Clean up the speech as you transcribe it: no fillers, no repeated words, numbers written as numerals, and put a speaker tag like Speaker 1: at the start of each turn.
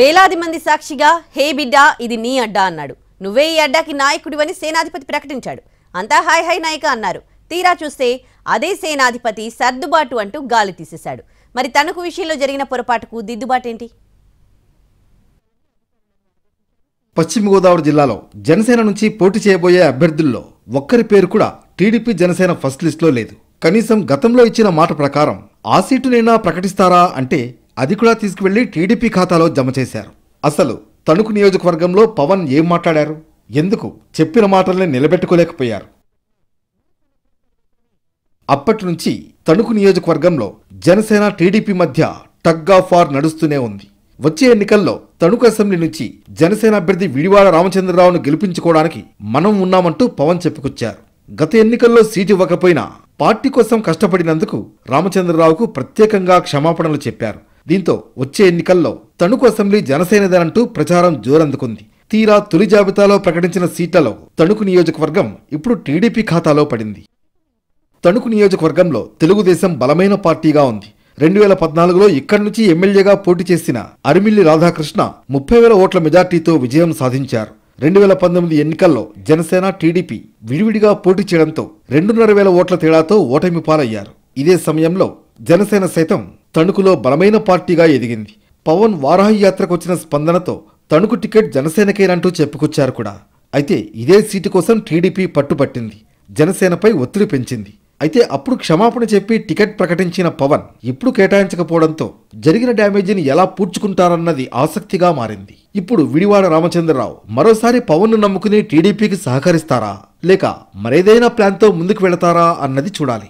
Speaker 1: వేలాది మంది సాక్షిగా హే బిడ్డా ఇది నీ అడ్డా అన్నాడు. నువ్వే ఈ అడ్డాకి నాయకుడివని సేనాధిపతి ప్రకటించాడు. అంతా హాయ్ హాయ్ నాయక అన్నారు. తీరా చూస్తే అదే సేనాధిపతి సర్దుబాటు అంటూ గాలి తీసేశాడు. మరి తణుకు విషయంలో జరిగిన పొరపాటుకు దిద్దుబాటేంటి?
Speaker 2: పశ్చిమ గోదావరి జిల్లాలో జనసేన నుంచి పోటీ చేయబోయే అభ్యర్థుల్లో ఒక్కరి పేరు కూడా టీడీపీ జనసేన ఫస్ట్ లిస్టులో లేదు. కనీసం గతంలో ఇచ్చిన మాట ప్రకారం ఆ సీటునైనా ప్రకటిస్తారా అంటే అది కూడా తీసుకువెళ్లి టీడీపీ ఖాతాలో జమ చేశారు. అసలు తణుకు నియోజకవర్గంలో పవన్ ఏం మాట్లాడారు? ఎందుకు చెప్పిన మాటల్ని నిలబెట్టుకోలేకపోయారు? అప్పటి నుంచి తణుకు నియోజకవర్గంలో జనసేన టీడీపీ మధ్య టగ్ ఆఫ్ వార్ నడుస్తూనే ఉంది. వచ్చే ఎన్నికల్లో తణుకు అసెంబ్లీ నుంచి జనసేన అభ్యర్థి విడివాడ రామచంద్రరావును గెలిపించుకోవడానికి మనం ఉన్నామంటూ పవన్ చెప్పుకొచ్చారు. గత ఎన్నికల్లో సీటు ఇవ్వకపోయినా పార్టీ కోసం కష్టపడినందుకు రామచంద్రరావుకు ప్రత్యేకంగా క్షమాపణలు చెప్పారు. దీంతో వచ్చే ఎన్నికల్లో తణుకు అసెంబ్లీ జనసేనదేనంటూ ప్రచారం జోరందుకుంది. తీరా తొలి జాబితాలో ప్రకటించిన సీట్లలో తణుకు నియోజకవర్గం ఇప్పుడు టీడీపీ ఖాతాలో పడింది. తణుకు నియోజకవర్గంలో తెలుగుదేశం బలమైన పార్టీగా ఉంది. 2014లో ఇక్కడి నుంచి ఎమ్మెల్యేగా పోటీ చేసిన అరిమిల్లి రాధాకృష్ణ 30,000 ఓట్ల మెజార్టీతో విజయం సాధించారు. 2019 ఎన్నికల్లో జనసేన టీడీపీ విడివిడిగా పోటీ చేయడంతో 2,500 ఓట్ల తేడాతో ఓటమి పాలయ్యారు. ఇదే సమయంలో జనసేన సైతం తణుకులో బలమైన పార్టీగా ఎదిగింది. పవన్ వారాహి యాత్రకు వచ్చిన స్పందనతో తణుకు టికెట్ జనసేనకేనంటూ చెప్పుకొచ్చారు కూడా. అయితే ఇదే సీటు కోసం టీడీపీ పట్టుపట్టింది. జనసేనపై ఒత్తిడి పెంచింది. అయితే అప్పుడు క్షమాపణ చెప్పి టికెట్ ప్రకటించిన పవన్ ఇప్పుడు కేటాయించకపోవడంతో జరిగిన డ్యామేజీని ఎలా పూడ్చుకుంటారన్నది ఆసక్తిగా మారింది. ఇప్పుడు విడివాడ రామచంద్రరావు మరోసారి పవన్ను నమ్ముకుని టీడీపీకి సహకరిస్తారా లేక మరేదైనా ప్లాన్తో ముందుకు వెళతారా అన్నది చూడాలి.